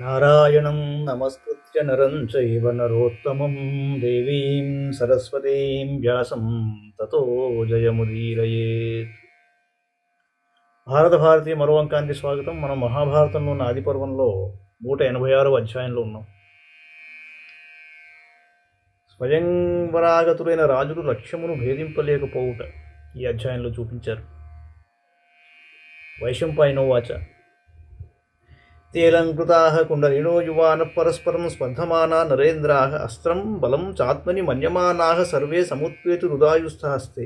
నారాయణం నమస్కృత్య నరం చైవ నరోత్తమం దేవీం సరస్వతీం వ్యాసం తతో జయముదీరయేత్. భారతీయ మరో అంకానికి స్వాగతం. మనం మహాభారతంలో ఉన్న ఆది పర్వంలో 186వ అధ్యాయంలో ఉన్నాం. స్వయంవరాగతులైన రాజులు లక్ష్యమును భేదింపలేకపోవుట ఈ అధ్యాయంలో చూపించారు. వైశంపాయనోవాచ తేలంకృతాః కుండలినో యువానః పరస్పరం స్పర్ధమానా నరేంద్రాః అస్త్రం బలం చాత్మని మన్యమానాః సర్వే సముత్పేతురుదాయుస్థహస్తే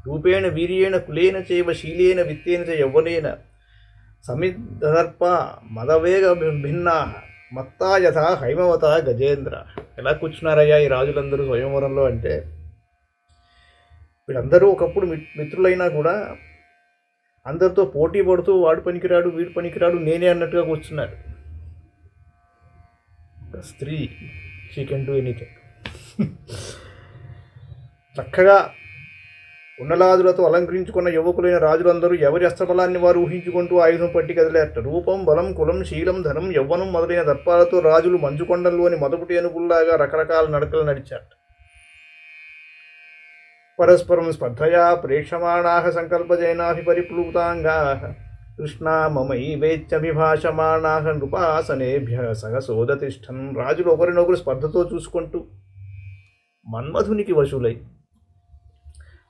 రూపేణ వీర్యేణ కులేన చైవ శీలేన విత్తేన చ యవ్వనేన సమిద్ధదర్ప మదవేగ భిన్నాః మత్తా యథా హైమవత గజేంద్ర. ఎలా కూర్చున్నారయ్యా ఈ రాజులందరూ స్వయంవరంలో అంటే, వీళ్ళందరూ ఒకప్పుడు మిత్రులైనా కూడా అందరితో పోటీ పడుతూ వాడు పనికిరాడు వీడు పనికిరాడు నేనే అన్నట్టుగా కూర్చున్నారు. స్త్రీ షీ కెన్ డూ ఎనీథింగ్. చక్కగా ఉన్నలాదులతో అలంకరించుకున్న యువకులైన రాజులందరూ ఎవరి అస్త్రబలాన్ని వారు ఊహించుకుంటూ ఆయుధం పట్టి కదిలేట. రూపం, బలం, కులం, శీలం, ధనం, యవ్వనం మొదలైన దర్పాలతో రాజులు మంచుకొండల్లోని మొదటి ఏనుగుల్లాగా రకరకాల నడకలు నడిచారు. పరస్పరం స్పర్ధయా ప్రేక్షమాణాః సంకల్పజైనాభి పరిప్లూతాంగాః కృష్ణా మమైవేత్యభిభాషమాణాః నృపాసనేభ్యః సహసోదతిష్ఠన్. రాజులు ఒకరినొకరు స్పర్ధతో చూసుకుంటూ మన్మధునికి వశులై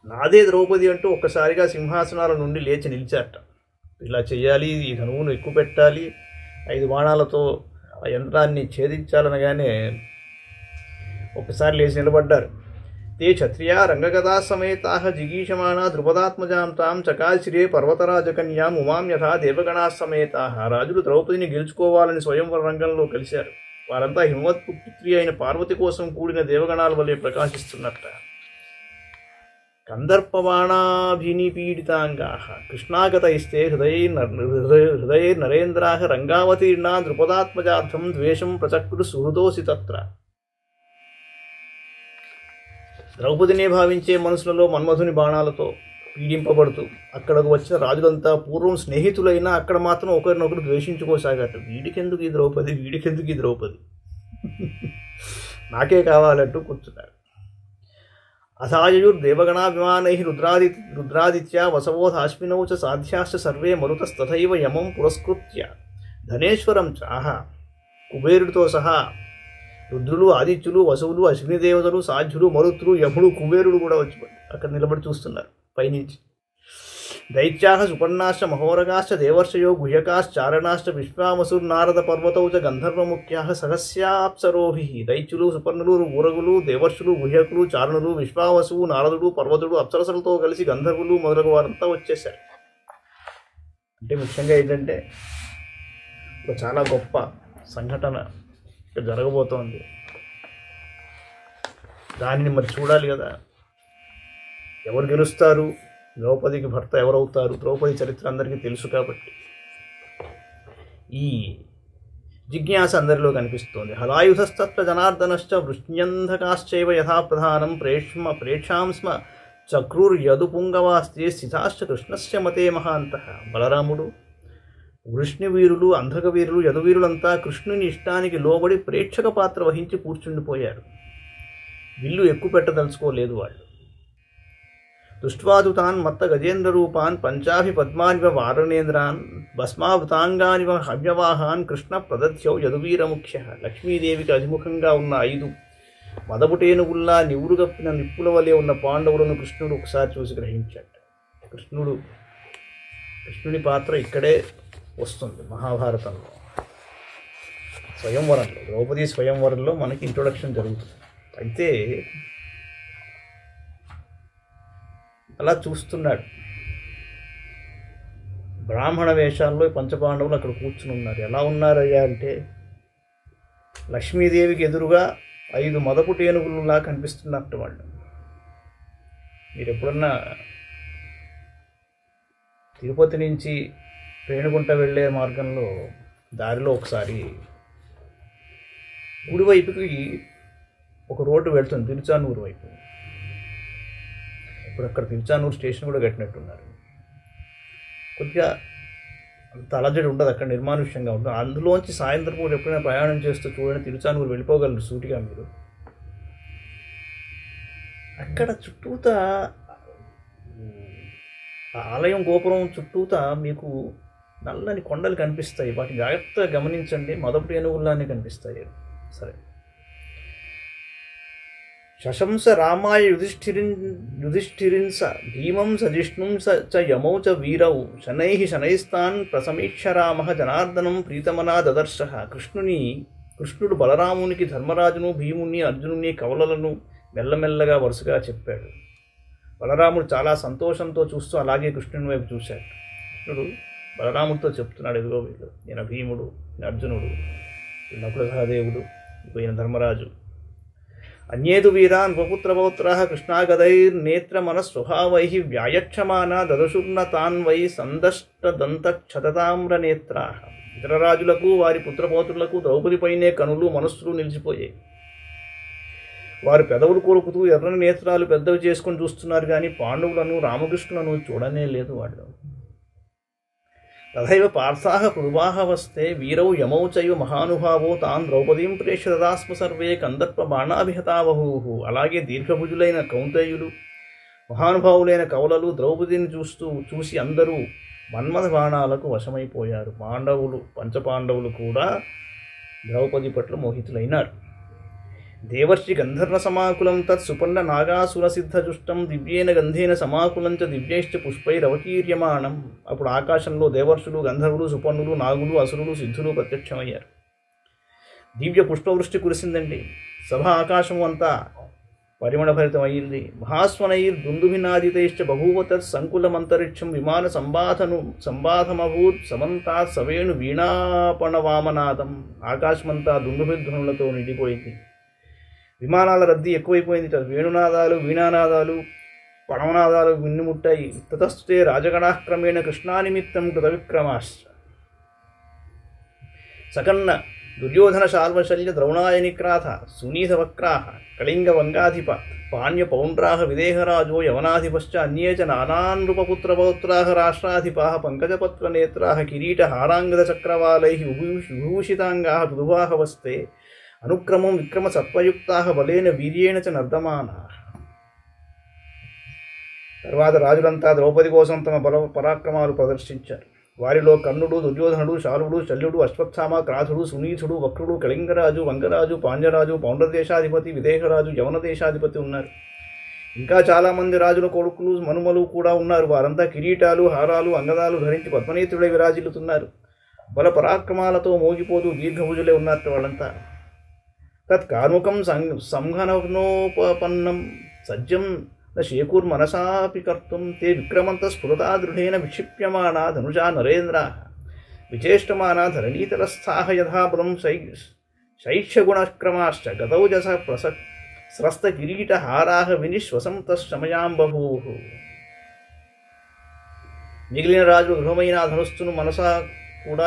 నాదే ద్రౌపది అంటూ ఒక్కసారిగా సింహాసనాల నుండి లేచి నిలిచారట. ఇలా చెయ్యాలి, ఈ ధనువును ఎక్కువ పెట్టాలి, 5 బాణాలతో ఆ యంత్రాన్ని ఛేదించాలనగానే ఒక్కసారి లేచి నిలబడ్డారు. తే క్షత్రియా రంగగదా సమేతాః జిగీషమాణా ద్రుపదాత్మజాం తాం చకాశిరే పర్వతరాజకన్యాం ఉమాం యథా దేవగణా సమేతాః. రాజులు ద్రౌపదిని గెలుచుకోవాలని స్వయంవర రంగంలో కలిశారు. వారంతా హిమవత్పుత్రి అయిన పార్వతి కోసం కూడిన దేవగణాల వలె ప్రకాశిస్తున్నట్ట. కందర్పబాణాభినిపీడితాంగాః కృష్ణాగతైస్తే హృదయే నరేంద్రాః రంగావతీర్ణా ద్రుపదాత్మజార్థం ద్వేషం ప్రచక్రు సుహృదోసి తత్ర. ద్రౌపదినే భావించే మనసులలో మన్మధుని బాణాలతో పీడింపబడుతూ అక్కడకు వచ్చిన రాజులంతా పూర్వం స్నేహితులైనా అక్కడ మాత్రం ఒకరినొకరు ద్వేషించుకోసాగట. వీడికెందుకు ఈ ద్రౌపది, వీడికెందుకు ఈ ద్రౌపది, నాకే కావాలంటూ కూర్చున్నారు. అసాయుర్దేవగణాభిమానై రుద్రాదిత్యా వసవోధాశ్వినౌ చ సాధ్యాశ్చ సర్వే మరుతస్తథైవ యమం పురస్కృత్య ధనేశ్వరం చాహ. కుబేరుడితో సహా రుద్రులు, ఆదిత్యులు, వసువులు, అశ్వినిదేవతలు, సాధ్యులు, మరుత్తులు, యముడు, కుబేరుడు కూడా వచ్చి అక్కడ నిలబడి చూస్తున్నారు పైనుంచి. దైత్యాః సుపర్ణాశ్చ మహోరగాశ్చ దేవర్షయో గుహ్యకాశ్చారణాశ్చ విశ్వామసుర్నారద పర్వతౌ చ గంధర్వముఖ్యాః సహస్యాప్సరోభిః. దైత్యులు, సుపర్ణులు, ఊరగులు, దేవర్షులు, గుహ్యకులు, చారణులు, విశ్వావసువు, నారదుడు, పర్వతుడు, అప్సరసలతో కలిసి గంధర్వులు మొదలగు వారంతా వచ్చేశారు. అంటే ముఖ్యంగా ఏంటంటే ఒక చాలా గొప్ప సంఘటన ఇక్కడ జరగబోతోంది. దానిని మరి చూడాలి కదా. ఎవరు గెలుస్తారు, ద్రౌపదికి భర్త ఎవరవుతారు, ద్రౌపది చరిత్ర అందరికీ తెలుసు కాబట్టి ఈ జిజ్ఞాస అందరిలో కనిపిస్తోంది. హలాయుధస్తత్ర జనార్దనశ్చ వృష్ణ్యంధకాశ్చైవ యథా ప్రధానం ప్రేక్షాంస్మ చక్రుర్యదుపుంగవాస్తే స్థితాశ్చ కృష్ణస్య మతే మహాంతః. బలరాముడు, వృష్ణివీరులు, అంధకవీరులు, యదువీరులంతా కృష్ణుని ఇష్టానికి లోబడి ప్రేక్షక పాత్ర వహించి కూర్చుండిపోయారు. విల్లు ఎక్కువ పెట్టదలుచుకోలేదు వాళ్ళు. దుష్ట్వాదుతాన్ మత్త గజేంద్ర రూపాన్ పంచాభి పద్మానివ వారణేంద్రాన్ భస్మావృతాంగానివ హవ్యవాహాన్ కృష్ణ ప్రదధ్యౌ యదువీరముఖ్య. లక్ష్మీదేవికి అభిముఖంగా ఉన్న 5 మదపుటేనుగుల్లా నివురుగప్పిన నిప్పుల వలె ఉన్న పాండవులను కృష్ణుడు ఒకసారి చూసి గ్రహించాడు. కృష్ణుడి పాత్ర ఇక్కడే వస్తుంది మహాభారతంలో. స్వయంవరంలో, ద్రౌపది స్వయంవరంలో మనకి ఇంట్రొడక్షన్ జరుగుతుంది. అయితే అలా చూస్తున్నాడు. బ్రాహ్మణ వేషాల్లో పంచపాండవులు అక్కడ కూర్చుని ఉన్నారు. ఎలా ఉన్నారయ్యా అంటే, లక్ష్మీదేవికి ఎదురుగా 5 మదపుటి ఏనుగులులా కనిపిస్తున్నట్టు వాళ్ళు. మీరు ఎప్పుడన్నా తిరుపతి నుంచి రేణుగుంట వెళ్ళే మార్గంలో దారిలో ఒకసారి కుడివైపుకి ఒక రోడ్డు వెళ్తుంది, తిరుచానూరు వైపు. ఇప్పుడు అక్కడ తిరుచానూరు స్టేషన్ కూడా కట్టినట్టున్నారు. కొద్దిగా అంత అలజడి ఉండదు అక్కడ, నిర్మానుష్యంగా ఉంటుంది. అందులోంచి సాయంత్రం పూట ఎప్పుడైనా ప్రయాణం చేస్తూ చూడండి, తిరుచానూరు వెళ్ళిపోగలరు సూటిగా మీరు. అక్కడ చుట్టూతా ఆలయం గోపురం చుట్టూతా మీకు నల్లని కొండలు కనిపిస్తాయి. వాటిని జాగ్రత్తగా గమనించండి, మొదటి ఏనుగుల్లానే కనిపిస్తాయి. సరే. శశంస రామాయ యుధిష్ఠిరిన్ స భీమం స జిష్ణుం చ యమౌ చ వీరౌ శనైస్తాన్ ప్రసమీక్ష రామ జనార్దనం ప్రీతమనా దదర్శ. కృష్ణుడు బలరామునికి ధర్మరాజును, భీముని, అర్జునుని, కవలలను మెల్లమెల్లగా వరుసగా చెప్పాడు. బలరాముడు చాలా సంతోషంతో చూస్తూ అలాగే కృష్ణుని వైపు చూశాడు. కృష్ణుడు బలరాముడితో చెప్తున్నాడు, ఎదుగో వీళ్ళు, ఈయన భీముడు, ఈయన అర్జునుడు, నకుల సహదేవుడు, ఈయన ధర్మరాజు. అన్యేతు వీరాన్ ఉపపుత్రపౌత్రా కృష్ణాగదైర్నేత్రమనస్వభావై వ్యాయక్షమానా దదశుర్న తాన్ వై సందష్టదంతక్షతతామ్రనేత్రా. ఇతర రాజులకు వారి పుత్రపౌత్రులకు ద్రౌపదిపైనే కనులు మనస్సులు నిలిచిపోయాయి. వారు పెదవులు కొరుకుతూ ఎర్రని నేత్రాలు పెద్దవి చేసుకొని చూస్తున్నారు, కానీ పాండవులను, రామకృష్ణులను చూడనే లేదు వాళ్ళు. తథైవ పార్థాః పృథువాహవస్తే వీరౌ యమౌ చైవ మహానుభావో తాన్ ద్రౌపదీం ప్రేష్య దదాస్మ సర్వే కందర్ప బాణాభిహతావహూః. అలాగే దీర్ఘభుజులైన కౌంతేయులు, మహానుభావులైన కవలలు ద్రౌపదిని చూసి అందరూ మన్మథ బాణాలకు వశమైపోయారు. పంచపాండవులు కూడా ద్రౌపది పట్ల మోహితులైనారు. దేవర్షి గంధర్వ సమాకులం తత్ సుపర్ణ నాగాసుర సిద్ధజుష్టం దివ్యేన గంధేన సమాకులం చ దివ్యైశ్చ పుష్పైరవకీర్యమాణం. అప్పుడు ఆకాశంలో దేవర్షులు, గంధర్వులు, సుపర్ణులు, నాగులు, అసురులు, సిద్ధులు ప్రత్యక్షమయ్యారు. దివ్య పుష్పవృష్టి కురిసిందండి. సభ ఆకాశము అంతా పరిమళభరితమయ్యింది. మహాస్వనైర్ దుందుభినాదితైశ్చ బభూవ తత్ సంకులమంతరిక్షం విమాన సంబాధమభూత్ సమంతాత్ సవేణు వీణాపణవామనాదం. ఆకాశమంతా దుందుభిధ్వనులతో నిండిపోయింది. విమానాల రద్దీ ఎక్కువైపోయింది. వేణునాదాలు, వీణానాదాలు, పణవనాదాలు విన్నుముట్టాయి. తతస్తుతే రాజగణాక్రమేణ కృష్ణానిమిత్తం కృతవిక్రమాశ్చ. సకన్న దుర్యోధన శాల్వశల్య ద్రౌణాయనిక్రాథ సునీతవక్రాః కళింగ వంగాధిప పాణ్య పౌండ్రాః విదేహరాజో యవనాధిపశ్చ అన్యే చ నానానృపపుత్రపౌత్రాః రాష్ట్రాధిపాః పంకజపత్రనేత్రాః కిరీటహారాంగద చక్రవాలైః విభూషితాంగాః పృథువాహవస్తే అనుక్రమం విక్రమ సత్వయుక్తాః బలేన వీర్యేణ చ నర్దమానాః. తర్వాత రాజులంతా ద్రౌపది కోసం తమ బల పరాక్రమాలు ప్రదర్శించారు. వారిలో కర్ణుడు, దుర్యోధనుడు, శాలువుడు, శల్యుడు, అశ్వత్థామ, క్రాథుడు, సునీతుడు, వక్రుడు, కళింగరాజు, వంగరాజు, పాండ్యరాజు, పౌండ్రదేశాధిపతి, విదేహరాజు, యవన దేశాధిపతి ఉన్నారు. ఇంకా చాలామంది రాజుల కొడుకులు, మనుమలు కూడా ఉన్నారు. వారంతా కిరీటాలు, హారాలు, అంగదాలు ధరించి పద్మనేత్రుడై విరాజిల్లుతున్నారు. బల పరాక్రమాలతో మోగిపోతూ దీర్ఘభుజులే ఉన్నట్టు వాళ్ళంతా. తత్కార్ముకం సంఘనోపపన్నం సజ్జం శేకూర్మనసాపి కర్తుం తే విక్రమంత స్ఫురతా దృఢేన విక్షిప్యమానా ధనుజా నరేంద్రా విచేష్టమానా ధరణీతలస్థాః యథాబలం శైక్ష్యగుణక్రమాశ్చ గతౌజస స్రస్తకిరీటహారాః వినిశ్వసంతశ్చమయాం బభూః. మిగిలిన రాజులు దృఢమైన ధనుస్సును మనసా కూడా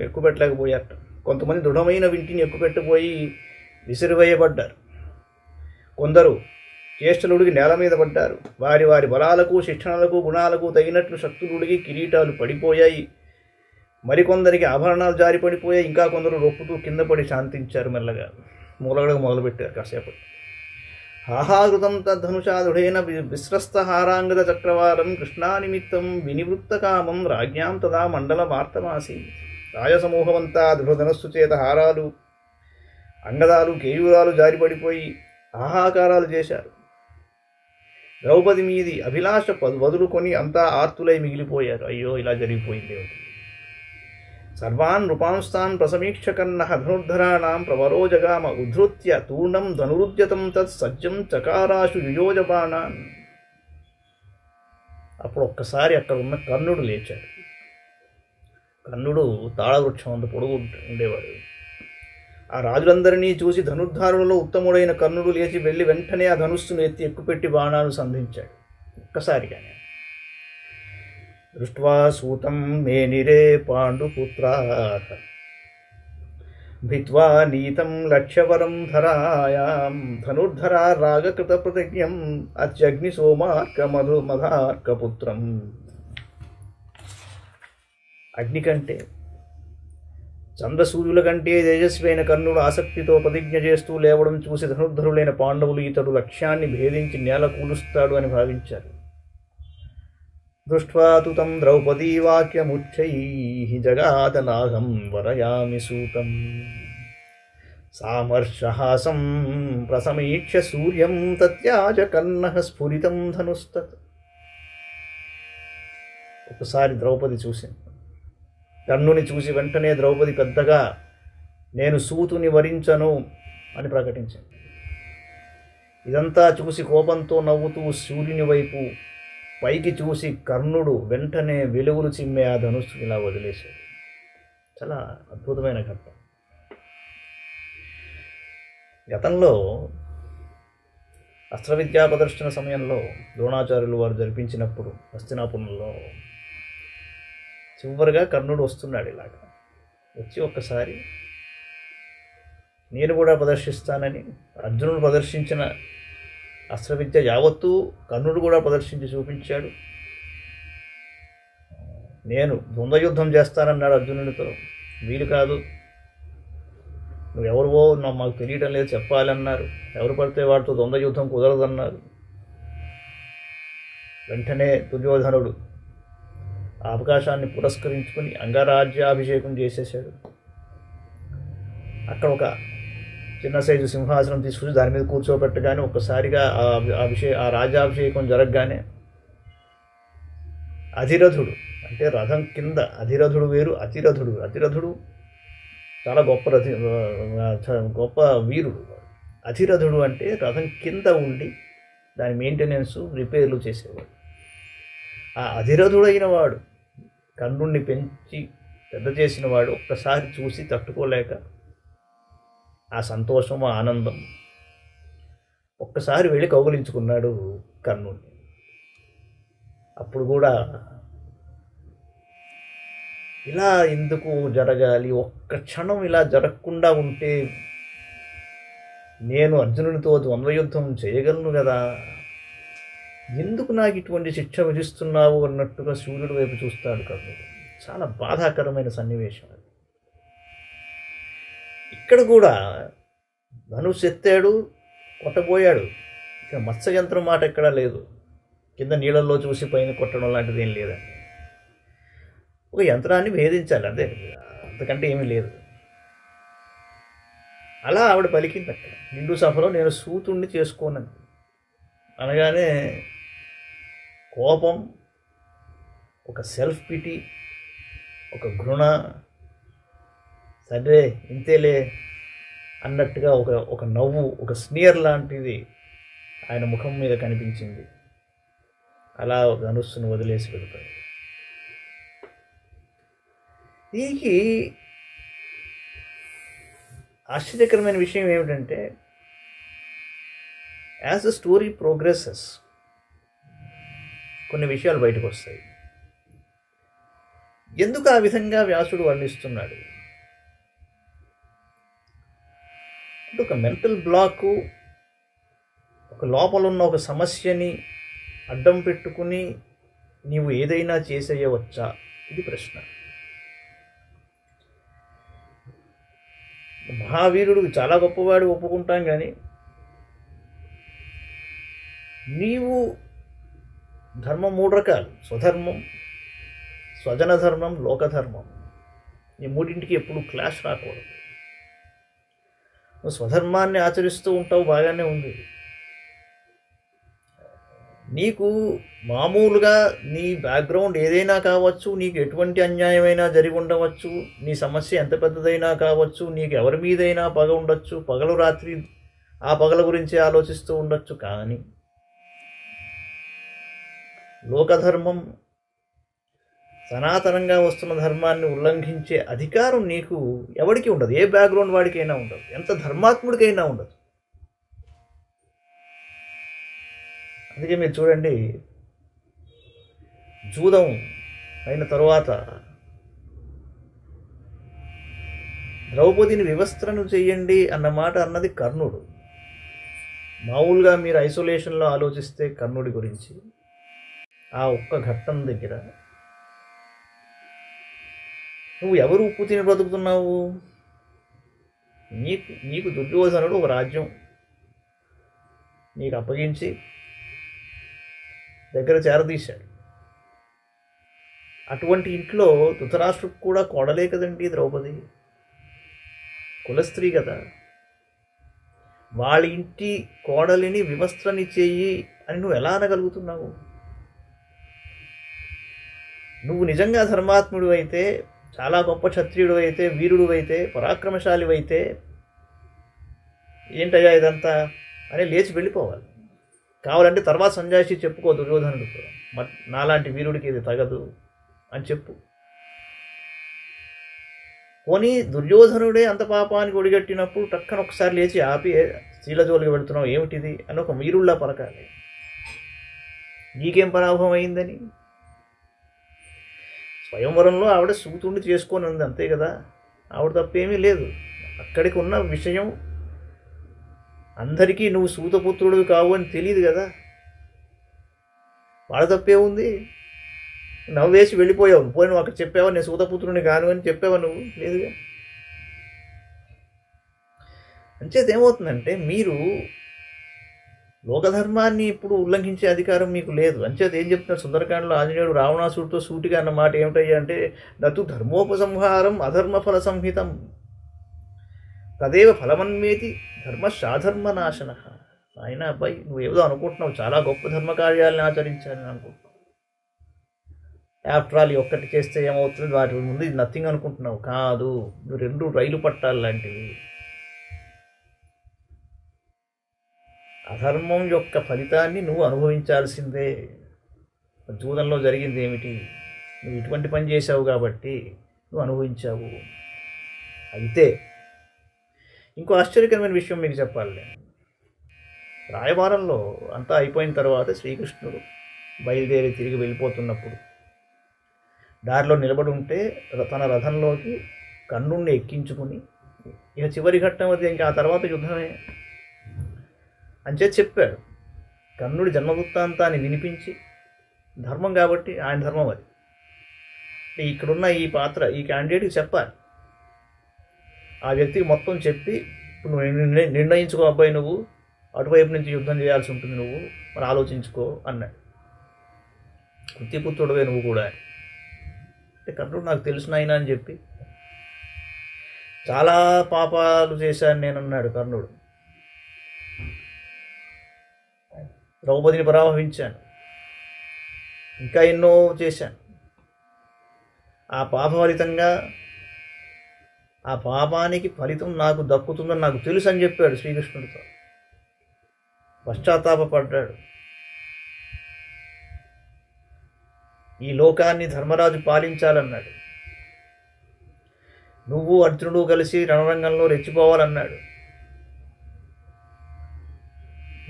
ఎక్కుపెట్టలేకపోయారట. కొంతమంది దృఢమైన వింటిని ఎక్కుపెట్టిపోయి విసిరివేయబడ్డారు. కొందరు జ్యేష్ఠులుడికి నేల మీద పడ్డారు. వారి వారి బలాలకు, శిక్షణలకు, గుణాలకు తగినట్లు శక్తులుడికి కిరీటాలు పడిపోయాయి. మరికొందరికి ఆభరణాలు జారి పడిపోయాయి. ఇంకా కొందరు రొప్పుతూ కింద పడి శాంతించారు. మెల్లగా మూలగడకు మొదలుపెట్టారు. కాసేపు హాహాకృతం తద్ధనుషాదుడైన విస్రస్తహారాంగద చక్రవారం కృష్ణానిమిత్తం వినివృత్తకామం రాజ్ఞాం తదా మండలమార్తమాసి. రాజసమూహమంతా దృఢధనస్సు చేత హారాలు, అంగదాలు, కేయూరాలు జారిపడిపోయి ఆహాకారాలు చేశారు. ద్రౌపది మీది అభిలాష వదులుకొని అంతా ఆర్తులై మిగిలిపోయారు. అయ్యో, ఇలా జరిగిపోయింది. సర్వాన్ నృపాంస్తాన్ ప్రసమీక్షకన్న ధనుర్ధరాణం ప్రవరో జగామ ఉద్ధృత్య తూర్ణం ధనురుద్యతం తత్ సజ్జం చకారాశు యుయోజబాణాన్. అప్పుడు ఒక్కసారి అక్కడ ఉన్న కర్ణుడు లేచాడు. కర్ణుడు తాళవృక్షం అంత పొడుగు ఉండేవాడు. ఆ రాజులందరినీ చూసి ధనుర్ధారులలో ఉత్తముడైన కర్ణుడు లేచి వెళ్ళి వెంటనే ఆ ధనుస్సును ఎత్తి ఎక్కుపెట్టి బాణాలు సంధించాడు. ఒక్కసారిగానే. దృష్ట్వా సూతం మేనిరే పాండుపుత్రాః భిత్వా నీతం లక్ష్యవరం ధరాయాం ధనుర్ధరా రాగకృత ప్రతిజ్ఞం అత్యగ్ని సోమార్క మధార్కపుత్రం. అగ్ని కంటే చంద్రసూర్యుల కంటే తేజస్వైన కర్ణుడు ఆసక్తితో ప్రతిజ్ఞ చేస్తూ లేవడం చూసి ధనుర్ధరులైన పాండవులు ఇతడు లక్ష్యాన్ని భేదించి నేల కూలుస్తాడు అని భావించారు. దృష్ట్వా తు తం ద్రౌపదీ వాక్యముచ్చైః జగాదనాహం వరయామి సూతం సామర్షహాసం ప్రసమీక్ష్య సూర్యం తత్యాజ కర్ణః స్ఫురితం ధనుస్తత్. ఒకసారి ద్రౌపది చూసింది. కర్ణుని చూసి వెంటనే ద్రౌపది పెద్దగా నేను సూతుని వరించను అని ప్రకటించింది. ఇదంతా చూసి కోపంతో నవ్వుతూ సూర్యుని వైపు పైకి చూసి కర్ణుడు వెంటనే వెలుగులు చిమ్మే ఆ ధనుస్సు ఇలా వదిలేశాడు. చాలా అద్భుతమైన ఘట్టం. గతంలో అస్త్ర విద్యా ప్రదర్శన సమయంలో ద్రోణాచార్యులు వారు జరిపించినప్పుడు హస్తినాపురంలో చివరిగా కర్ణుడు వస్తున్నాడు. ఇలాగా వచ్చి ఒక్కసారి నేను కూడా ప్రదర్శిస్తానని అర్జునుడు ప్రదర్శించిన అస్త్ర విద్య యావత్తూ కర్ణుడు కూడా ప్రదర్శించి చూపించాడు. నేను ద్వంద్వయుద్ధం చేస్తానన్నాడు అర్జునుడితో. వీలు కాదు, నువ్వెవరివో మాకు తెలియటం లేదు చెప్పాలన్నారు. ఎవరు పడితే వాడితో ద్వంద్వయుద్ధం కుదరదన్నారు. వెంటనే దుర్యోధనుడు ఆ అవకాశాన్ని పురస్కరించుకుని అంగరాజ్యాభిషేకం చేసేసాడు. అక్కడ ఒక చిన్న సైజు సింహాసనం తీసుకుని దాని మీద కూర్చోబెట్టగానే ఒక్కసారిగా ఆ రాజ్యాభిషేకం జరగగానే అధిరథుడు అంటే రథం కింద, అధిరథుడు వేరు అతిరథుడు. అతిరథుడు చాలా గొప్ప వీరుడు. అధిరథుడు అంటే రథం కింద ఉండి దాని మెయింటెనెన్స్ రిపేర్లు చేసేవాడు. ఆ అధిరథుడైన వాడు కర్ణుణ్ణి పెంచి పెద్ద చేసిన వాడు ఒక్కసారి చూసి తట్టుకోలేక ఆ సంతోషం, ఆ ఆనందం ఒక్కసారి వెళ్ళి కౌగిలించుకున్నాడు కర్ణుణ్ణి. అప్పుడు కూడా ఇలా ఎందుకు జరగాలి, ఒక్క క్షణం ఇలా జరగకుండా ఉంటే నేను అర్జునునితో ద్వంద్వయుద్ధం చేయగలను కదా, ఎందుకు నాకు ఇటువంటి శిక్ష విధిస్తున్నావు అన్నట్టుగా సూర్యుడి వైపు చూస్తాడు కర్ణుడు. చాలా బాధాకరమైన సన్నివేశం అది. ఇక్కడ కూడా ధనుస్సు ఎత్తాడు, కొట్టబోయాడు. ఇక మత్స్యయంత్రం మాట ఎక్కడా లేదు. కింద నీళ్ళల్లో చూసి పైన కొట్టడం లాంటిది ఏం లేదండి. ఒక యంత్రాన్ని భేదించాలి, అదే, అంతకంటే ఏమీ లేదు. అలా ఆవిడ పలికింది అక్కడ నిండు సభలో, నేను సూతుణ్ణి చేసుకోనని అనగానే కోపం, ఒక సెల్ఫ్ పిటీ, ఒక ఘృణ, సరే ఇంతేలే అన్నట్టుగా ఒక నవ్వు, ఒక స్నియర్ లాంటిది ఆయన ముఖం మీద కనిపించింది. అలా ధనుస్సును వదిలేసి వెళ్తాడు. దీనికి ఆశ్చర్యకరమైన విషయం ఏమిటంటే, యాజ్ ద స్టోరీ ప్రోగ్రెసెస్ కొన్ని విషయాలు బయటకు వస్తాయి. ఎందుకు ఆ విధంగా వ్యాసుడు వర్ణిస్తున్నాడు? అంటే ఒక మెంటల్ బ్లాకు, ఒక లోపల ఉన్న ఒక సమస్యని అడ్డం పెట్టుకుని నీవు ఏదైనా చేసేయవచ్చా, ఇది ప్రశ్న. మహావీరుడు చాలా గొప్పవాడు ఒప్పుకుంటాం, కానీ నీవు ధర్మం 3 రకాలు: స్వధర్మం, స్వజన ధర్మం, లోకధర్మం. ఈ మూడింటికి ఎప్పుడు క్లాష్ రాకూడదు. నువ్వు స్వధర్మాన్ని ఆచరిస్తూ ఉంటావు, బాగానే ఉంది. నీకు మామూలుగా నీ బ్యాక్గ్రౌండ్ ఏదైనా కావచ్చు, నీకు ఎటువంటి అన్యాయమైనా జరిగి ఉండవచ్చు, నీ సమస్య ఎంత పెద్దదైనా కావచ్చు, నీకు ఎవరి మీదైనా పగ ఉండొచ్చు, పగలు రాత్రి ఆ పగల గురించి ఆలోచిస్తూ ఉండొచ్చు. కానీ లోకధర్మం, సనాతనంగా వస్తున్న ధర్మాన్ని ఉల్లంఘించే అధికారం నీకు ఎవరికి ఉండదు. ఏ బ్యాక్గ్రౌండ్ వాడికైనా ఉండదు, ఎంత ధర్మాత్ముడికైనా ఉండదు. అందుకే మీరు చూడండి, జూదం అయిన తరువాత ద్రౌపదిని వివస్త్రను చెయ్యండి అన్న మాట అన్నది కర్ణుడు. మామూలుగా మీరు ఐసోలేషన్లో ఆలోచిస్తే కర్ణుడి గురించి ఆ ఒక్క ఘట్టం దగ్గర నువ్వు ఎవరు ఉప్పు తిని బ్రతుకుతున్నావు? నీకు దుర్యోధనుడు ఒక రాజ్యం నీకు అప్పగించి దగ్గర చేరదీశాడు. అటువంటి ఇంట్లో ధృతరాష్ట్రుకు కూడా కోడలే కదండి ద్రౌపది, కులస్త్రీ కదా. వాళ్ళ ఇంటి కోడలిని వివస్త్రని చెయ్యి అని నువ్వు ఎలా అనగలుగుతున్నావు? నువ్వు నిజంగా ధర్మాత్ముడు అయితే, చాలా గొప్ప క్షత్రియుడు అయితే, వీరుడు అయితే, పరాక్రమశాలి అయితే ఏంటయ్యా ఇదంతా అని లేచి వెళ్ళిపోవాలి. కావాలంటే తర్వాత సంజాయిషి చెప్పుకో దుర్యోధనుడితో, నాలాంటి వీరుడికి ఇది తగదు అని చెప్పు. పోనీ దుర్యోధనుడే అంత పాపానికి ఒడిగట్టినప్పుడు టక్కన ఒకసారి లేచి ఆపి స్త్రీల జోలికి వెళుతున్నావు ఏమిటిది అని ఒక వీరుల్లా పలకాలి. నీకేం పరాభవం అయిందని? స్వయంవరంలో ఆవిడ సూతుడిని చేసుకొని ఉంది అంతే కదా, ఆవిడ తప్పేమీ లేదు. అక్కడికి ఉన్న విషయం అందరికీ నువ్వు సూతపుత్రుడు కావు అని తెలియదు కదా, వాళ్ళ తప్పే ఉంది. నవ్వేసి వెళ్ళిపోయావు. పోయి నువ్వు అక్కడ చెప్పావా నేను సూతపుత్రుని కాను అని చెప్పావా? నువ్వు లేదుగా. అంచేత ఏమవుతుందంటే మీరు లోకధర్మాన్ని ఇప్పుడు ఉల్లంఘించే అధికారం మీకు లేదు. అంచేత ఏం చెప్తున్నారు సుందరకాండలో ఆంజనేయుడు రావణాసుడితో సూటిగా అన్న మాట ఏమిటయ్యా అంటే, నతు ధర్మోపసంహారం అధర్మఫల సంహితం తదేవ ఫలమన్మేతి ధర్మశాధర్మనాశన. ఆయన అబ్బాయి నువ్వు ఏదో అనుకుంటున్నావు, చాలా గొప్ప ధర్మకార్యాలను ఆచరించాలని అనుకుంటున్నావు. ఆఫ్టర్ ఆల్ ఒక్కటి చేస్తే ఏమవుతుంది, వాటి ముందు ఇది నథింగ్ అనుకుంటున్నావు. కాదు, నువ్వు 2 రైలు పట్టాలు లాంటివి. అధర్మం యొక్క ఫలితాన్ని నువ్వు అనుభవించాల్సిందే. జూదంలో జరిగింది ఏమిటి? నువ్వు ఇటువంటి పని చేశావు కాబట్టి నువ్వు అనుభవించావు. అయితే ఇంకో ఆశ్చర్యకరమైన విషయం మీకు చెప్పాలి. రాయబారంలో అంతా అయిపోయిన తర్వాత శ్రీకృష్ణుడు బయలుదేరి తిరిగి వెళ్ళిపోతున్నప్పుడు దారిలో నిలబడి ఉంటే తన రథంలోకి కర్ణుడిని ఎక్కించుకుని, ఇక చివరి ఘట్టం అది, ఇంకా ఆ తర్వాత యుద్ధమే అంచేది చెప్పాడు. కర్ణుడి జన్మవృత్తాంతాన్ని వినిపించి, ధర్మం కాబట్టి ఆయన ధర్మం అది, ఇక్కడున్న ఈ పాత్ర ఈ క్యాండిడేట్కి చెప్పాలి. ఆ వ్యక్తికి మొత్తం చెప్పి, ఇప్పుడు నువ్వు నిర్ణయించుకో అబ్బాయి, నువ్వు అటువైపు నుంచి యుద్ధం చేయాల్సి ఉంటుంది, నువ్వు మరి ఆలోచించుకో అన్నాడు. కుత్తిపుత్రుడవే నువ్వు కూడా అంటే, కర్ణుడు నాకు తెలుసునైనా అని చెప్పి, చాలా పాపాలు చేశాను నేనన్నాడు కర్ణుడు. ద్రౌపదిని పరాభవించాను, ఇంకా ఎన్నో చేశాను. ఆ పాపఫలితంగా ఆ పాపానికి ఫలితం నాకు దక్కుతుందని నాకు తెలుసు అని చెప్పాడు శ్రీకృష్ణుడితో. పశ్చాత్తాపడ్డాడు. ఈ లోకాన్ని ధర్మరాజు పాలించాలన్నాడు. నువ్వు అర్జునుడు కలిసి రణరంగంలో రెచ్చిపోవాలన్నాడు.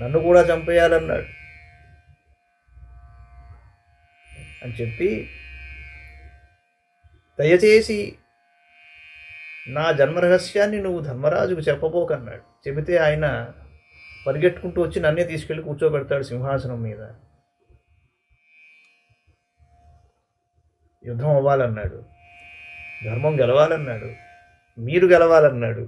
నన్ను కూడా చంపేయాలన్నాడు అని చెప్పి, దయచేసి నా జన్మరహస్యాన్ని నువ్వు ధర్మరాజుకు చెప్పబోకన్నాడు. చెబితే ఆయన పరిగెట్టుకుంటూ వచ్చి నన్నే తీసుకెళ్ళి కూర్చోబెడతాడు సింహాసనం మీద. యుద్ధం అవ్వాలన్నాడు, ధర్మం గెలవాలన్నాడు, మీరు గెలవాలన్నాడు.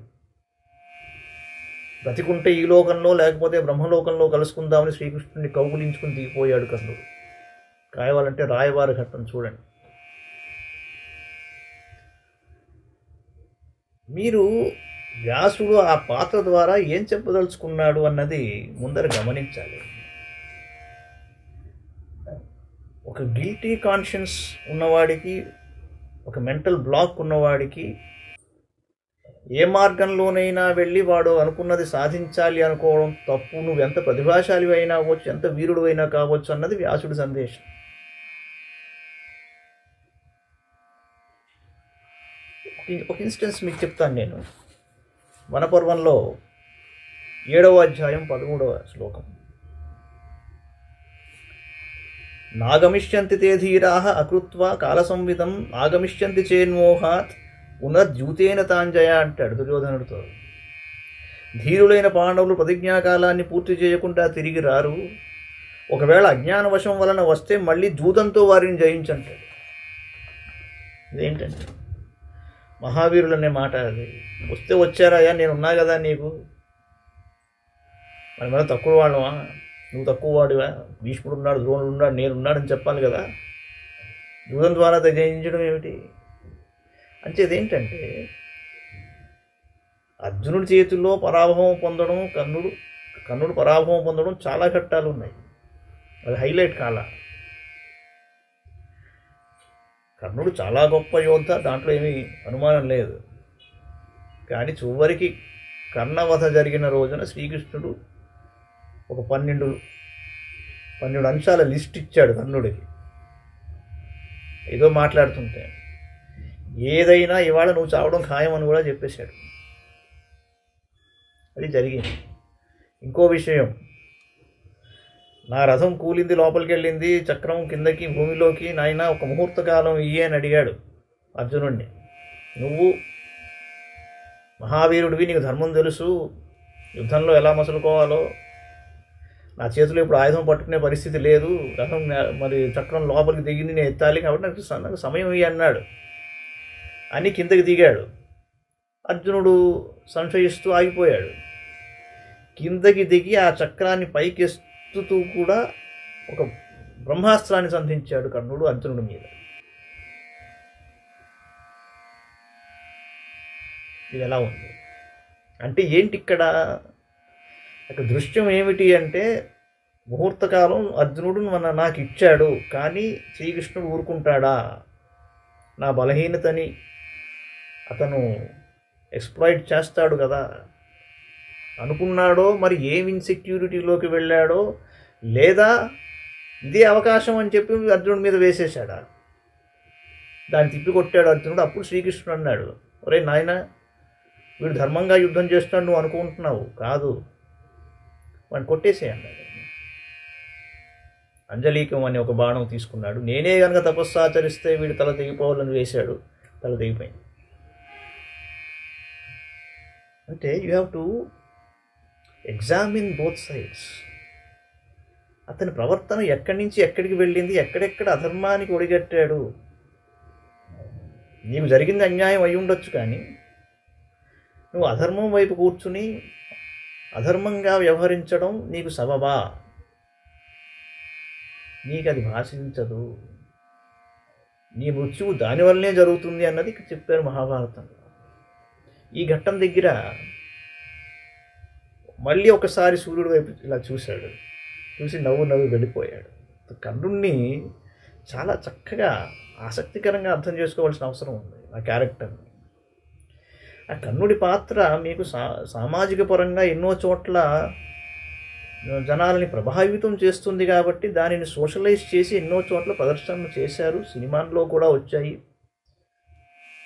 బ్రతికుంటే ఈ లోకంలో లేకపోతే బ్రహ్మలోకంలో కలుసుకుందామని శ్రీకృష్ణుడిని కౌగులించుకుని దిగిపోయాడు కర్ణుడు. కావాలంటే రాయవారి ఘట్టం చూడండి. మీరు వ్యాసుడు ఆ పాత్ర ద్వారా ఏం చెప్పదలుచుకున్నాడు అన్నది ముందర గమనించాలి. ఒక గిల్టీ కాన్షియన్స్ ఉన్నవాడికి, ఒక మెంటల్ బ్లాక్ ఉన్నవాడికి ఏ మార్గంలోనైనా వెళ్ళి వాడు అనుకున్నది సాధించాలి అనుకోవడం తప్పు. నువ్వు ఎంత ప్రతిభాశాలి అయినా అవ్వచ్చు, ఎంత వీరుడు అయినా కావచ్చు అన్నది వ్యాసుడి సందేశం. ఒక ఇన్స్టెన్స్ మీకు చెప్తాను నేను. వనపర్వంలో 7వ అధ్యాయం 13వ శ్లోకం. నాగమిష్యంతి తే ధీరాః అకృత్వా కాలసంవితం ఆగమిష్యంతి చేన్మోహాత్ పునర్జ్యూతేన తాంజయ అంటాడు దుర్యోధనుడితో. ధీరులైన పాండవులు ప్రతిజ్ఞాకాలాన్ని పూర్తి చేయకుండా తిరిగి రారు. ఒకవేళ అజ్ఞానవశం వలన వస్తే మళ్ళీ జూతంతో వారిని జయించంటాడు. ఇదేంటంటే మహావీరులు అనే మాట అది. వస్తే వచ్చారయ్యా, నేనున్నా కదా నీకు, మన మీద తక్కువ వాడవా, నువ్వు తక్కువ వాడివా, భీష్ముడు ఉన్నాడు, ద్రోణుడు ఉన్నాడు, నేనున్నాడని చెప్పాలి కదా. జూదం ద్వారా జయించడం ఏమిటి? అంచేదేంటంటే అర్జునుడి చేతుల్లో పరాభవం పొందడం, కర్ణుడు పరాభవం పొందడం చాలా ఘట్టాలు ఉన్నాయి. అది హైలైట్ కాల. కర్ణుడు చాలా గొప్ప యోధ, దాంట్లో ఏమీ అనుమానం లేదు. కానీ చివరికి కర్ణవధ జరిగిన రోజున శ్రీకృష్ణుడు ఒక 12 అంశాల లిస్ట్ ఇచ్చాడు కర్ణుడికి. ఏదో మాట్లాడుతుంటే ఏదైనా ఇవాళ నువ్వు చావడం ఖాయం అని కూడా చెప్పేశాడు. అది జరిగింది. ఇంకో విషయం, నా రథం కూలింది, లోపలికి వెళ్ళింది, చక్రం కిందకి భూమిలోకి, నాయన ఒక ముహూర్త కాలం ఇయ్యే అని అడిగాడు అర్జునుడిని. నువ్వు మహావీరుడివి, నీకు ధర్మం తెలుసు, యుద్ధంలో ఎలా మసులుకోవాలో. నా చేతిలో ఇప్పుడు ఆయుధం పట్టుకునే పరిస్థితి లేదు, రథం మరి చక్రం లోపలికి దిగింది, నేను ఎత్తాలి, కాబట్టి నాకు సమయం ఇయ్యి అన్నాడు అని కిందకి దిగాడు. అర్జునుడు సంశయిస్తూ ఆగిపోయాడు. కిందకి దిగి ఆ చక్రాన్ని పైకి ఎత్తుతూ కూడా ఒక బ్రహ్మాస్త్రాన్ని సంధించాడు కర్ణుడు అర్జునుడి మీద. ఇది ఎలా ఉంది అంటే ఏంటి ఇక్కడ దృశ్యం ఏమిటి అంటే, ముహూర్తకాలం అర్జునుడు నాకు ఇచ్చాడు, కానీ శ్రీకృష్ణుడు ఊరుకుంటాడా? నా బలహీనతని అతను ఎక్స్ప్లాయిట్ చేస్తాడు కదా అనుకున్నాడో, మరి ఏం ఇన్సెక్యూరిటీలోకి వెళ్ళాడో, లేదా ఇదే అవకాశం అని చెప్పి అర్జునుడి మీద వేసేశాడా? దాన్ని తిప్పికొట్టాడు అర్జునుడు. అప్పుడు శ్రీకృష్ణుడు అన్నాడు, ఒరే నాయన, వీడు ధర్మంగా యుద్ధం చేస్తున్నాడు నువ్వు అనుకుంటున్నావు, కాదు, వాడిని కొట్టేసే అన్నాడు. అంజలీకం అనే ఒక బాణం తీసుకున్నాడు. నేనే కనుక తపస్సు ఆచరిస్తే వీడు తల తెగిపోవాలని వేశాడు, తల తెగిపోయింది. అంటే you have to examine both sides. అతని ప్రవర్తన ఎక్కడి నుంచి ఎక్కడికి వెళ్ళింది, ఎక్కడెక్కడ అధర్మానికి ఒడిగట్టాడు. నీకు జరిగింది అన్యాయం అయి ఉండొచ్చు, కానీ నువ్వు అధర్మం వైపు కూర్చుని అధర్మంగా వ్యవహరించడం నీకు సబబా? నీకు అది భాషించదు, నీ మృత్యువు దానివల్లనే జరుగుతుంది అన్నది చెప్పారు మహాభారతంలో. ఈ ఘట్టం దగ్గర మళ్ళీ ఒకసారి సూర్యుడు వైపు ఇలా చూశాడు, చూసి నవ్వు వెళ్ళిపోయాడు. కర్ణుడిని చాలా చక్కగా ఆసక్తికరంగా అర్థం చేసుకోవాల్సిన అవసరం ఉంది ఆ క్యారెక్టర్ని. ఆ కర్ణుడి పాత్ర మీకు సామాజిక పరంగా ఎన్నో చోట్ల జనాలని ప్రభావితం చేస్తుంది, కాబట్టి దానిని సోషలైజ్ చేసి ఎన్నో చోట్ల ప్రదర్శనలు చేశారు, సినిమాల్లో కూడా వచ్చాయి.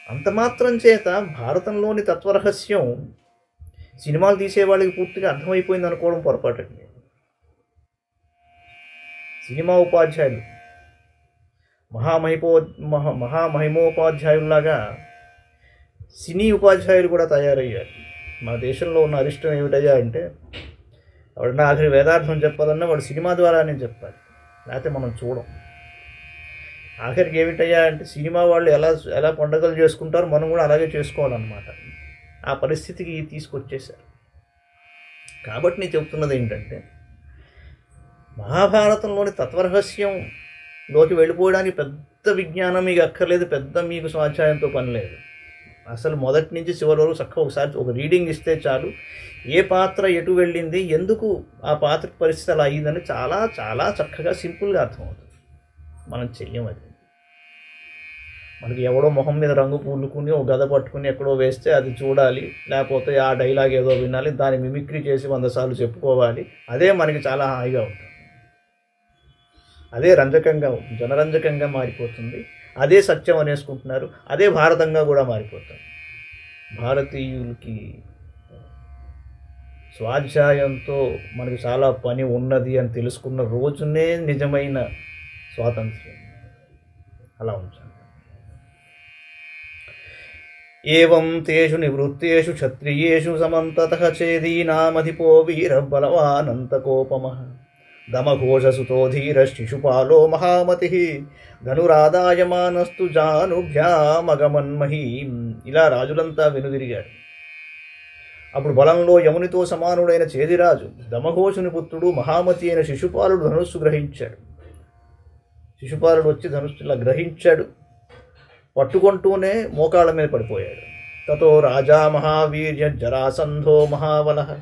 అంత మాత్రం చేత భారతంలోని తత్వరహస్యం సినిమాలు తీసేవాళ్ళకి పూర్తిగా అర్థమైపోయింది అనుకోవడం పొరపాటండి. సినిమా ఉపాధ్యాయులు మహామహిమోపాధ్యాయుల్లాగా సినీ ఉపాధ్యాయులు కూడా తయారయ్యారు. మన దేశంలో ఉన్న అరిష్టం ఏమిటయ్యా అంటే, వాడు ఆఖరి వేదార్థం చెప్పాలన్నా వాడు సినిమా ద్వారానే చెప్పాలి, లేకపోతే మనం చూడం. ఆఖరికి ఏమిటయ్యా అంటే, సినిమా వాళ్ళు ఎలా పండుగలు చేసుకుంటారో మనం కూడా అలాగే చేసుకోవాలన్నమాట. ఆ పరిస్థితికి తీసుకొచ్చేశారు. కాబట్టి నేను చెబుతున్నది ఏంటంటే, మహాభారతంలోని తత్వరహస్యంలోకి వెళ్ళిపోవడానికి పెద్ద విజ్ఞానం మీకు అక్కర్లేదు, పెద్ద మీకు స్వాధ్యాయంతో పని లేదు. అసలు మొదటి నుంచి చివరి వరకు చక్కగా ఒకసారి ఒక రీడింగ్ ఇస్తే చాలు, ఏ పాత్ర ఎటు వెళ్ళింది, ఎందుకు ఆ పాత్ర పరిస్థితి అలా అయ్యిందని చాలా చాలా చక్కగా సింపుల్గా అర్థమవుతుంది. మనం చెయ్యమది. మనకి ఎవడో మొహం మీద రంగు పూలుకుని ఒక గద పట్టుకుని ఎక్కడో వేస్తే అది చూడాలి, లేకపోతే ఆ డైలాగ్ ఏదో వినాలి, దాన్ని మిమిక్రీ చేసి 100 సార్లు చెప్పుకోవాలి. అదే మనకి చాలా హాయిగా ఉంటుంది, అదే రంజకంగా జనరంజకంగా మారిపోతుంది, అదే సత్యం అనేసుకుంటున్నారు, అదే భారతంగా కూడా మారిపోతుంది. భారతీయులకి స్వాధ్యాయంతో మనకి చాలా పని ఉన్నది అని తెలుసుకున్న రోజునే నిజమైన స్వాతంత్ర్యం. అలా ఉంచాలి. ఏవం తేషు నివృత్తేషు క్షత్రియేషు సమంతతః చేదీనామధిపో వీర బలవానంతకోపమః దమఘోషసుతో ధీర శిశుపాలో మహామతి ధనురాదాయమానస్తు జానుభ్యామగమన్మహీం. ఇలా రాజులంతా వెనుదిరిగారు. అప్పుడు బలంలో యమునితో సమానుడైన చేదిరాజు దమఘోషుని పుత్రుడు మహామతి అయిన శిశుపాలుడు ధనుస్సు గ్రహించాడు. శిశుపాలుడు వచ్చి ధనుస్సు ఇలా గ్రహించాడు. పట్టుకుంటూనే మోకాళ్ళ మీద పడిపోయాడు. తతో రాజా మహావీర్య జరాసంధో మహాబలః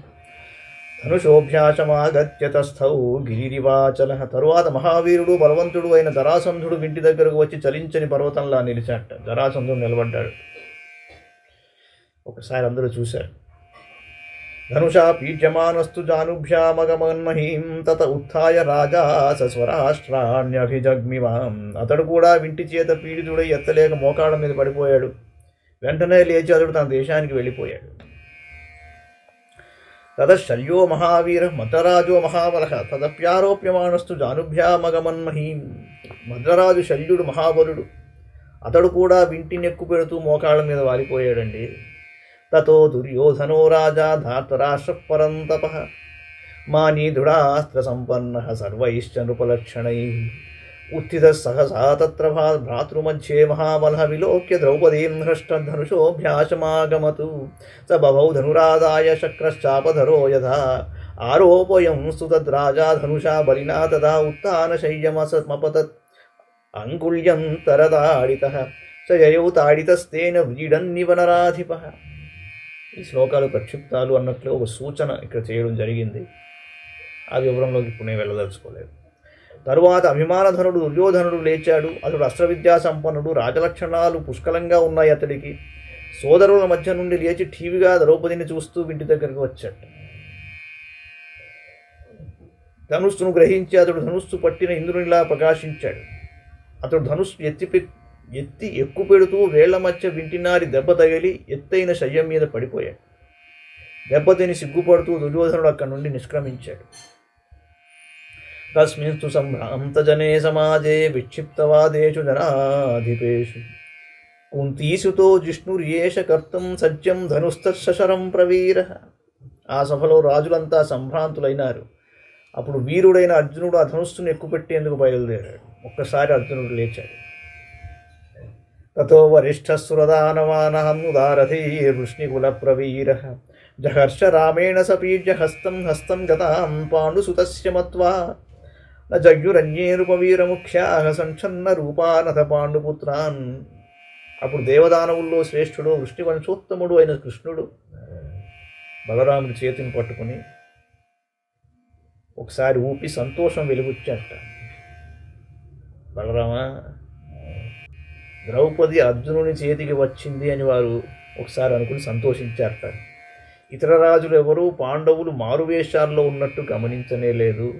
ధనుషోభ్యాసమాగత్య తస్థౌ గిరిరివాచల. తరువాత మహావీరుడు బలవంతుడు అయిన జరాసంధుడు ఇంటి దగ్గరకు వచ్చి చలించని పర్వతంలా నిలిచాట. జరాసంధుడు నిలబడ్డాడు. ఒకసారి అందరూ చూశారు. ధనుషా పీడ్యమానస్తు జానుభ్యామగమన్మహీం తత ఉత్థాయ రాజా సస్వరాష్ట్రాణ్యభిజగ్మివాం. అతడు కూడా వింటి చేత పీడితుడై ఎత్తలేక మోకాళ్ళ మీద పడిపోయాడు. వెంటనే లేచి అతడు తన దేశానికి వెళ్ళిపోయాడు. తతశల్యో మహావీర మద్రరాజో మహాబలః తదప్యారోప్యమానస్తు జానుభ్యామగమన్మహీం. మద్రరాజు శల్యుడు మహాబలుడు. అతడు కూడా వింటిని ఎక్కు పెడుతూ మోకాళ్ళ మీద వాలిపోయాడండి. తతో దుర్యోధనో రాజా ధార్తరాష్ట్ర పరంతపః మానీ దృఢాస్త్ర సంపన్న సర్వైశ్చ నృపలక్షణై ఉత్థిత సహసా తత్ర భ్రాతృమధ్యే మహాబలః విలోక్య ద్రౌపదీం హృష్టధనుషోభ్యాసమాగమతు స బభౌ ధనురాదాయ శక్రశ్చాపధరో యథా ఆరోపయంస్తు తద్రాజా ధనుషా బలినా తదా ఉత్తానశయ్యమసమపతత్ అంగుళ్యం తరదాడితః స యయౌ తాడితస్తేన వ్రీడన్నివనరాధిపః. ఈ శ్లోకాలు ప్రక్షిప్తాలు అన్నట్లు ఒక సూచన ఇక్కడ చేయడం జరిగింది. ఆ వివరంలోకి ఇప్పుడు నేను వెళ్ళదలుచుకోలేదు. తరువాత అభిమానధనుడు దుర్యోధనుడు లేచాడు. అతడు అస్త్రవిద్యా సంపన్నుడు. రాజలక్షణాలు పుష్కలంగా ఉన్నాయి అతడికి. సోదరుల మధ్య నుండి లేచి ఠీవిగా ద్రౌపదిని చూస్తూ ఇంటి దగ్గరకు వచ్చాడు. ధనుస్సును గ్రహించి అతడు ధనుస్సు పట్టిన ఇంద్రునిలా ప్రకాశించాడు. అతడు ధనుస్సు ఎత్తి ఎక్కు పెడుతూ వేళ్ల మధ్య వింటినారి దెబ్బ తగిలి ఎత్తైన శయ్యం మీద పడిపోయాడు. దెబ్బతిని సిగ్గుపడుతూ దుర్యోధనుడు అక్కడి నుండి నిష్క్రమించాడు. తస్మిన్స్తు సంభ్రాంతజనే సమాజే విక్షిప్తవాదేషు జనాధిపేషు కుంతీసుతో జిష్ణుర్యేష కర్తం సత్యం ధనుస్తశరం ప్రవీర. ఆ సభలో రాజులంతా సంభ్రాంతులైనారు. అప్పుడు వీరుడైన అర్జునుడు ఆ ధనుస్సును ఎక్కుపెట్టేందుకు బయలుదేరాడు. ఒక్కసారి అర్జునుడు లేచాడు. తతో వరిష్ఠసురదానవానహముదారథీ వృష్ణికుల ప్రవీర జహర్ష రామేణ సపీడ్య హస్తం హస్తం గతాం పాండుసుతస్య మత్వా న జగ్యురన్యేరుపవీరముఖ్యాః సంఛన్న రూపానథ పాండుపుత్రాన్. అప్పుడు దేవదానవుల్లో శ్రేష్ఠుడు వృష్ణివంశోత్తముడు అయిన కృష్ణుడు బలరాముడి చేతిని పట్టుకుని ఒకసారి ఊపి సంతోషం వెలుగుచ్చాట. బలరామా, ద్రౌపది అర్జునుని చేతికి వచ్చింది అని వారు ఒకసారి అనుకుని సంతోషించారట. ఇతర రాజులు ఎవరూ పాండవులు మారువేషాల్లో ఉన్నట్టు గమనించనే లేదు.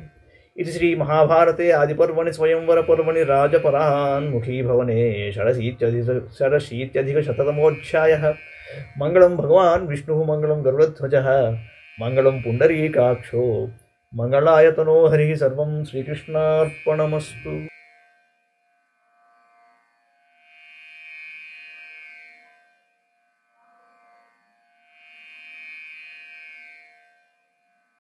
ఇది శ్రీ మహాభారతే ఆదిపర్వణి స్వయంవర పర్వణి రాజపరాన్ముఖీ భవనే షడశీత్యధిక శతమోధ్యాయః. మంగళం భగవాన్ విష్ణుః మంగళం గరుడధ్వజః మంగళం పుండరీకాక్షో మంగళాయతనో హరిః. సర్వం శ్రీకృష్ణార్పణమస్తు.